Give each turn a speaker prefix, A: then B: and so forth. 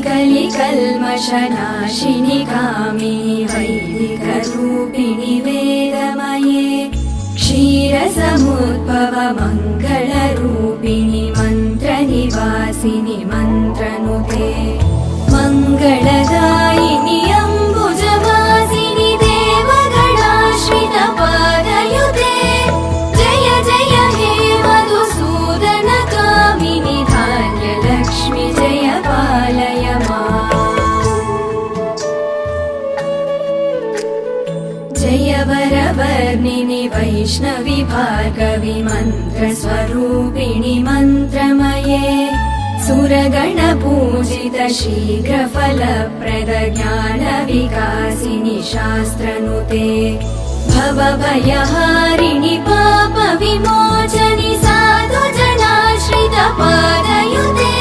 A: कलिकल्मषनाशिनि कामिनि वैदिकरूपिणि वेदमये क्षीरसमुद्भव मङ्गलरूपिणि मन्त्रनिवासिनि मन्त्रनुते मङ्गलदायिनि अम्बुजवासिनि देवगणाश्रित पादयुते जय जय हे मधुसूदन कामिनि धान्यलक्ष्मि जय पालय माम् जय वरवर्णिनि वैष्णवि भार्गवि मन्त्रस्वरूपिणि मन्त्रमये सुरगणपूजित शीघ्रफलप्रद ज्ञानविकासिनि शास्त्रनुते भवभयहारिणि पापविमोचनि साधुजनाश्रित पादयुते